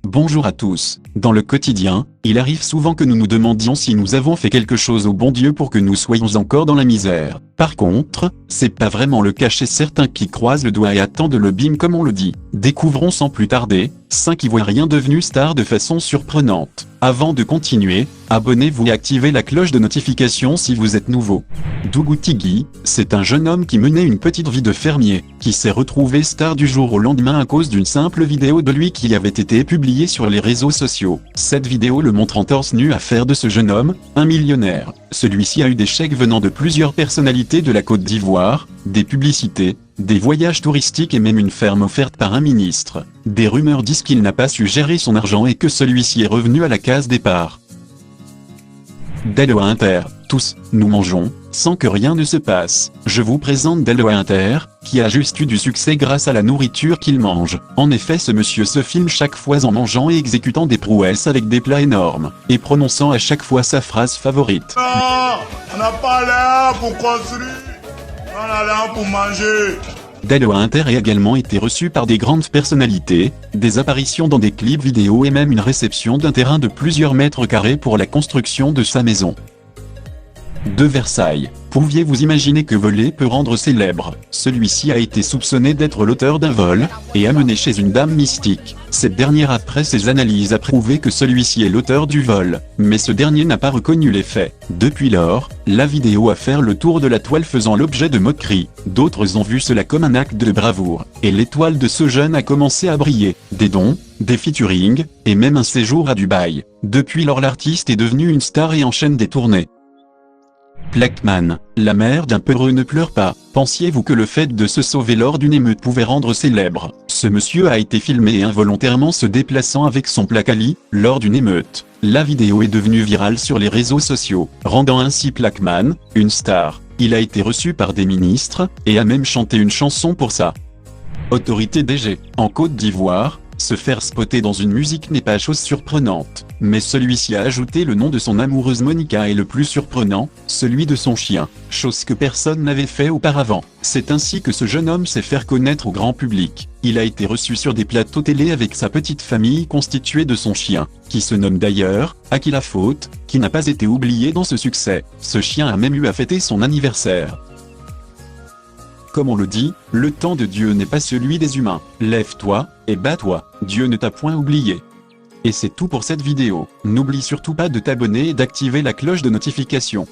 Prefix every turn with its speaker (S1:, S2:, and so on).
S1: Bonjour à tous. Dans le quotidien, il arrive souvent que nous nous demandions si nous avons fait quelque chose au bon Dieu pour que nous soyons encore dans la misère. Par contre, c'est pas vraiment le cas chez certains qui croisent le doigt et attendent le bim comme on le dit. Découvrons sans plus tarder, 5 Ivoiriens devenus stars de façon surprenante. Avant de continuer, abonnez-vous et activez la cloche de notification si vous êtes nouveau. Dougou Tigui, c'est un jeune homme qui menait une petite vie de fermier, qui s'est retrouvé star du jour au lendemain à cause d'une simple vidéo de lui qui avait été publiée sur les réseaux sociaux. Cette vidéo le montrant torse nu à faire de ce jeune homme, un millionnaire. Celui-ci a eu des chèques venant de plusieurs personnalités de la Côte d'Ivoire, des publicités, des voyages touristiques et même une ferme offerte par un ministre. Des rumeurs disent qu'il n'a pas su gérer son argent et que celui-ci est revenu à la case départ. Dello Inter, tous, nous mangeons, sans que rien ne se passe. Je vous présente Dello Inter, qui a juste eu du succès grâce à la nourriture qu'il mange. En effet, ce monsieur se filme chaque fois en mangeant et exécutant des prouesses avec des plats énormes, et prononçant à chaque fois sa phrase favorite.
S2: Non, on n'a pas l'air pour construire, on a l'air pour manger.
S1: Dello Inter a également été reçu par des grandes personnalités, des apparitions dans des clips vidéo et même une réception d'un terrain de plusieurs mètres carrés pour la construction de sa maison. De Versailles. Pouviez-vous imaginer que voler peut rendre célèbre? Celui-ci a été soupçonné d'être l'auteur d'un vol, et amené chez une dame mystique. Cette dernière après ses analyses a prouvé que celui-ci est l'auteur du vol, mais ce dernier n'a pas reconnu les faits. Depuis lors, la vidéo a fait le tour de la toile faisant l'objet de moqueries. D'autres ont vu cela comme un acte de bravoure, et l'étoile de ce jeune a commencé à briller. Des dons, des featuring, et même un séjour à Dubaï. Depuis lors l'artiste est devenu une star et enchaîne des tournées. Plaquemane, la mère d'un peureux ne pleure pas. Pensiez-vous que le fait de se sauver lors d'une émeute pouvait rendre célèbre? Ce monsieur a été filmé involontairement se déplaçant avec son placali, lors d'une émeute. La vidéo est devenue virale sur les réseaux sociaux, rendant ainsi Plaquemane, une star. Il a été reçu par des ministres, et a même chanté une chanson pour ça. Autorité DG. En Côte d'Ivoire, se faire spotter dans une musique n'est pas chose surprenante, mais celui-ci a ajouté le nom de son amoureuse Monica et le plus surprenant, celui de son chien, chose que personne n'avait fait auparavant. C'est ainsi que ce jeune homme s'est fait connaître au grand public. Il a été reçu sur des plateaux télé avec sa petite famille constituée de son chien, qui se nomme d'ailleurs, à qui la faute, qui n'a pas été oublié dans ce succès. Ce chien a même eu à fêter son anniversaire. Comme on le dit, le temps de Dieu n'est pas celui des humains. Lève-toi, et bats-toi, Dieu ne t'a point oublié. Et c'est tout pour cette vidéo. N'oublie surtout pas de t'abonner et d'activer la cloche de notification.